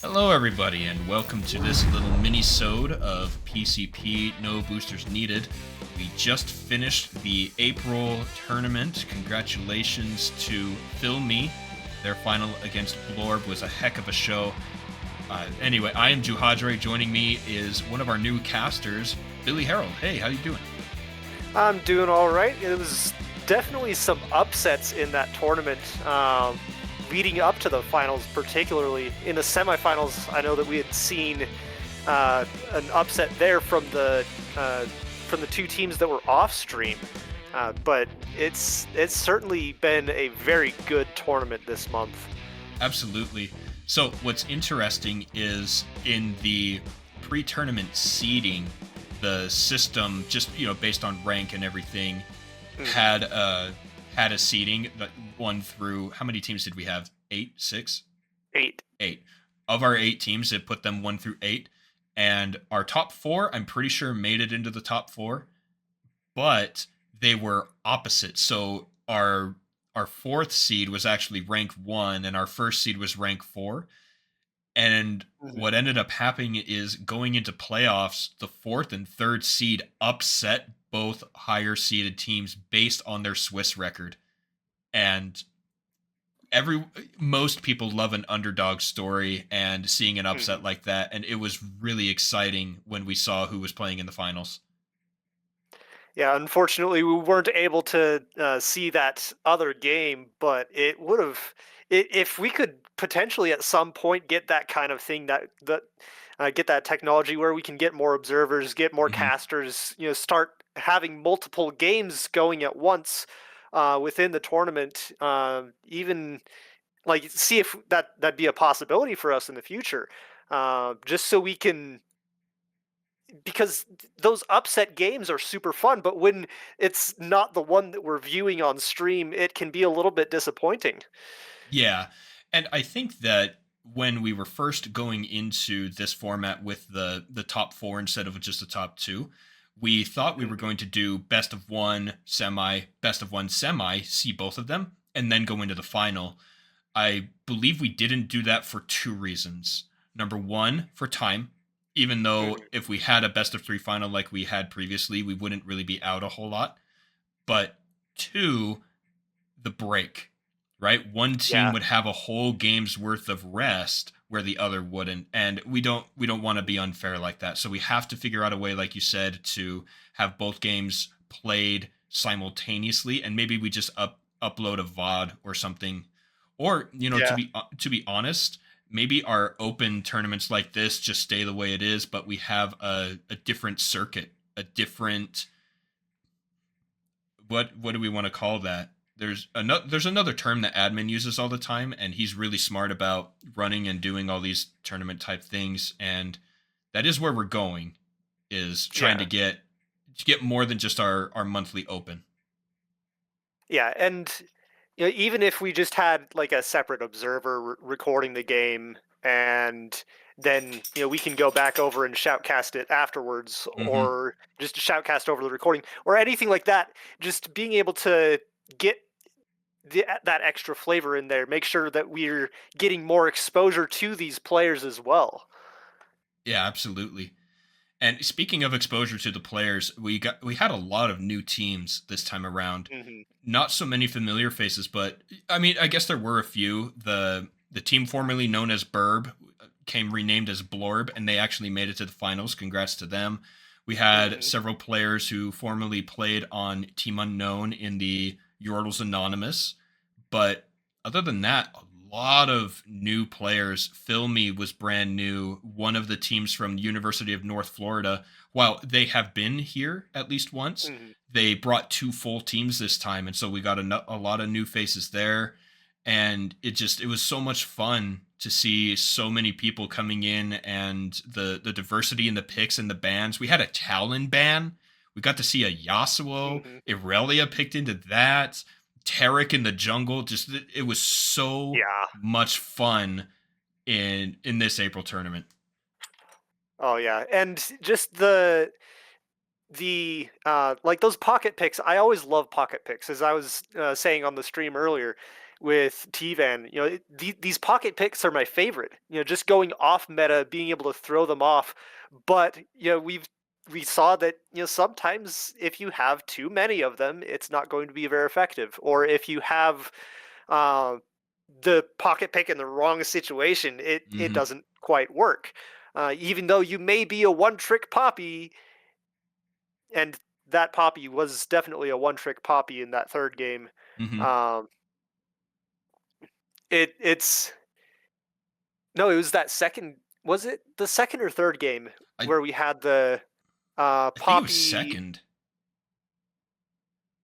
Hello, everybody, and welcome to this little mini-sode of PCP No Boosters Needed. We just finished the April tournament. Congratulations to Phil Me. Their final against Blorb was a heck of a show. Anyway, I am Juhadre. Joining me is one of our new casters, Billy Harold. Hey, how you doing? I'm doing all right. It was definitely some upsets in that tournament, leading up to the finals. Particularly in the semifinals, I know that we had seen an upset there from the two teams that were off stream. But it's certainly been a very good tournament this month. Absolutely. So, what's interesting is in the pre-tournament seeding, the system just based on rank and everything Mhm. had a seeding that one through how many teams did we have? Eight, six, 8. eight. Of our 8 teams, it put them one through eight, and our top four, I'm pretty sure, made it into the top four, but they were opposite. So our fourth seed was actually rank one, and our first seed was rank four. And Mhm. what ended up happening is going into playoffs, the fourth and third seed upset both higher seeded teams based on their Swiss record. And every most people love an underdog story and seeing an upset Mhm. like that. And it was really exciting when we saw who was playing in the finals. Yeah, unfortunately, we weren't able to see that other game, but it would have, if we could potentially at some point get that kind of thing get that technology where we can get more observers, get more Mhm. casters, start having multiple games going at once within the tournament, even like see if that'd be a possibility for us in the future, just so we can because those upset games are super fun, but when it's not the one that we're viewing on stream, it can be a little bit disappointing. Yeah. And I think that when we were first going into this format with the top four instead of just the top two, we thought we were Mhm. going to do best of one semi, see both of them, and then go into the final. I believe we didn't do that for two reasons. Number one, for time. Even though Mhm. if we had a best of three final like we had previously, we wouldn't really be out a whole lot. But two, the break, right? One team Yeah. would have a whole game's worth of rest where the other wouldn't, and we don't want to be unfair like that. So we have to figure out a way, like you said, to have both games played simultaneously, and maybe we just upload a VOD or something, or Yeah. to be honest. Maybe our open tournaments like this just stay the way it is, but we have a different circuit, a different what do we want to call that? There's another term that admin uses all the time, and he's really smart about running and doing all these tournament type things, and that is where we're going, is trying Yeah. to get more than just our monthly open. Yeah. And even if we just had like a separate observer recording the game, and then we can go back over and shoutcast it afterwards, Hmm. or just shoutcast over the recording or anything like that, just being able to get that extra flavor in there, make sure that we're getting more exposure to these players as well. Yeah, absolutely. And speaking of exposure to the players, we had a lot of new teams this time around. Hmm. Not so many familiar faces, but I mean, I guess there were a few. The team formerly known as Burb came renamed as Blorb, and they actually made it to the finals. Congrats to them. We had Hmm. several players who formerly played on Team Unknown in the Yordles Anonymous, but other than that, a lot of new players. Filmy was brand new, one of the teams from the University of North Florida. While they have been here at least once, Hmm. they brought two full teams this time, and so we got a lot of new faces there. And it was so much fun to see so many people coming in, and the diversity in the picks and the bands. We had a Talon ban. We got to see a Yasuo. Hmm. Irelia picked into that. Tarek in the jungle. Just it was so Yeah. much fun in this April tournament. Oh yeah, and just the like those pocket picks, I always love pocket picks, as I was saying on the stream earlier with T-Van. These pocket picks are my favorite. Just going off meta, being able to throw them off. But we saw that sometimes if you have too many of them, it's not going to be very effective. Or if you have uh, the pocket pick in the wrong situation, it Hmm. doesn't quite work. Even though you may be a one-trick poppy, and that poppy was definitely a one-trick poppy in that third game. Hmm. Um, it's no, it was that second. Was it the second or third game I where we had the I think it was poppy? second.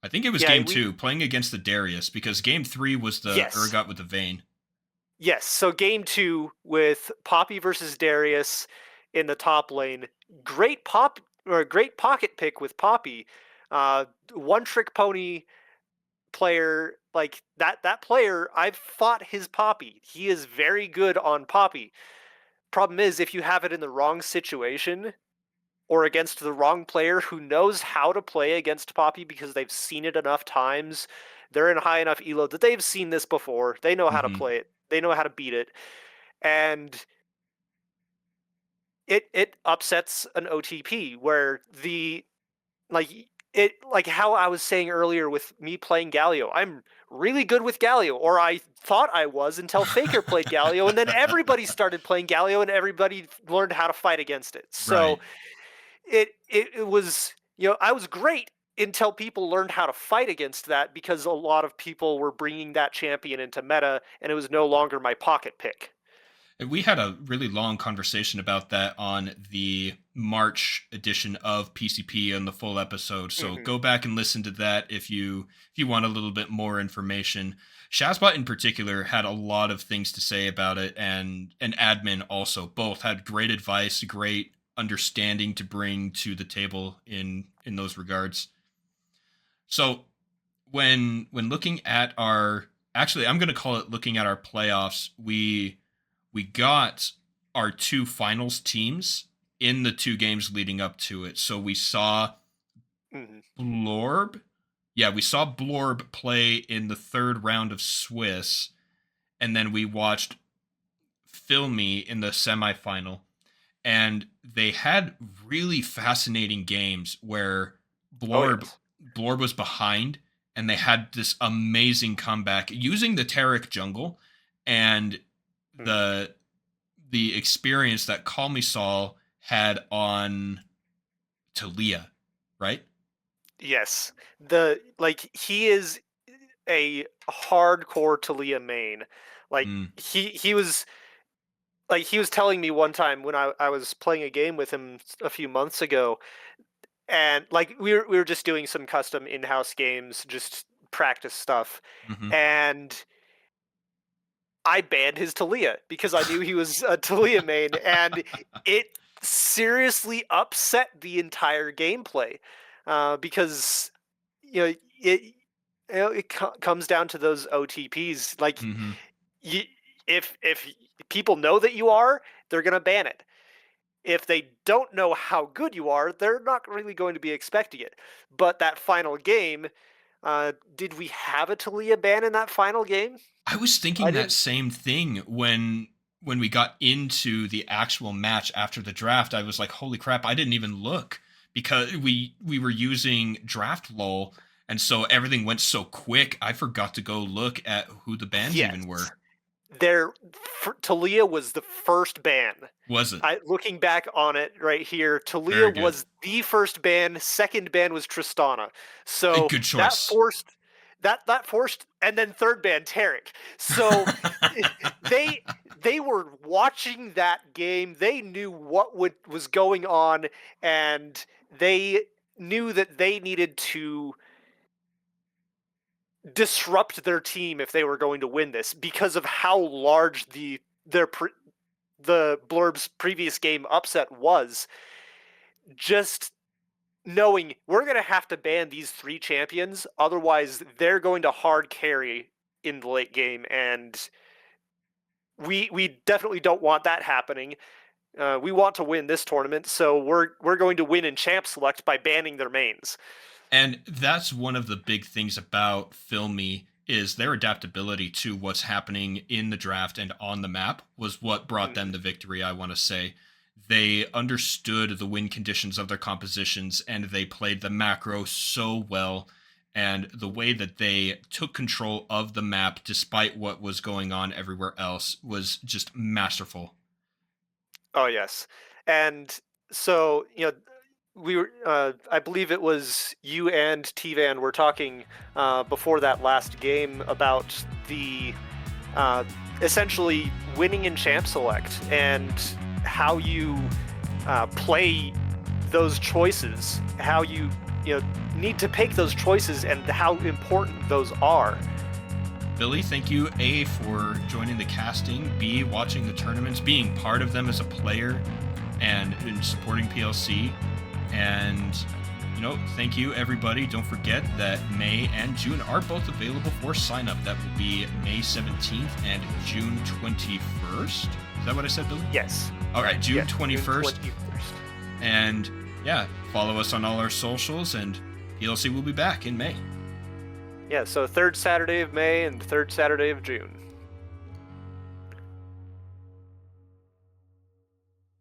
I think it was Yeah, game we two, playing against the Darius, because game three was the yes, Urgot with the Vayne. yes. So game two with Poppy versus Darius in the top lane. Great pop or great pocket pick with Poppy. One trick pony player like that player, I've fought his Poppy. He is very good on Poppy. Problem is, if you have it in the wrong situation or against the wrong player who knows how to play against Poppy because they've seen it enough times, they're in high enough elo that they've seen this before. They know how to Hmm. play it. They know how to beat it. And it upsets an OTP where the like like how I was saying earlier with me playing Galio. I'm really good with Galio, or I thought I was until Faker played Galio, and then everybody started playing Galio, and everybody learned how to fight against it. So Right. it was I was great until people learned how to fight against that because a lot of people were bringing that champion into meta, and it was no longer my pocket pick. And we had a really long conversation about that on the March edition of PCP on the full episode. So Hmm. go back and listen to that if you want a little bit more information. Shazbot in particular had a lot of things to say about it, and admin also both had great advice, great understanding to bring to the table in those regards. So when looking at our, actually I'm going to call it looking at our playoffs, we got our two finals teams in the two games leading up to it. So we saw Hmm. Blorb. Yeah, we saw Blorb play in the third round of Swiss, and then we watched Filmy in the semifinal. And they had really fascinating games where Oh Blorb yes. Blorb was behind, and they had this amazing comeback using the Taric jungle and Hmm. the experience that Call Me Saul had on Talia, right? Yes. He is a hardcore Talia main. Like Mm, he was telling me one time when I was playing a game with him a few months ago, and like we were just doing some custom in-house games, just practice stuff, hmm. and I banned his Talia because I knew he was a Talia main, and it seriously upset the entire gameplay because you know it comes down to those OTPs. Like Hmm. you, if people know that you are, they're gonna ban it. If they don't know how good you are, they're not really going to be expecting it. But that final game, did we have a Talia ban in that final game? I was I thinking that didn't. same thing when we got into the actual match after the draft. I was like, "Holy crap, I didn't even look," because we were using draft lull, and so everything went so quick. I forgot to go look at who the bands Yes, even were. there. Talia was the first ban. Was it? Looking back on it right here, Talia Very good. was the first ban. Second ban was Tristana. A So good that choice. forced that forced, and then third ban Tarek. So they they were watching that game. They knew what was going on, and they knew that they needed to disrupt their team if they were going to win this because of how large the Blurb's previous game upset was. Just knowing we're going to have to ban these three champions, otherwise they're going to hard carry in the late game, and we definitely don't want that happening. We want to win this tournament, so we're going to win in Champ Select by banning their mains. And that's one of the big things about Filmy is their adaptability to what's happening in the draft and on the map was what brought them Mhm. the victory, I want to say. They understood the win conditions of their compositions and they played the macro so well. And the way that they took control of the map despite what was going on everywhere else was just masterful. Oh yes, and so we were. I believe it was you and T-Van were talking before that last game about the uh, essentially winning in Champ Select and how you play those choices, how you know need to pick those choices, and how important those are. Billy, thank you, A, for joining the casting, B, watching the tournaments, being part of them as a player, and in supporting PLC. And, thank you, everybody. Don't forget that May and June are both available for sign up. That will be May 17th and June 21st. Is that what I said, Billy? Yes. All right, June Yes, 21st. June 21st. And yeah, follow us on all our socials, and PLC will be back in May. Yeah, so third Saturday of May and third Saturday of June.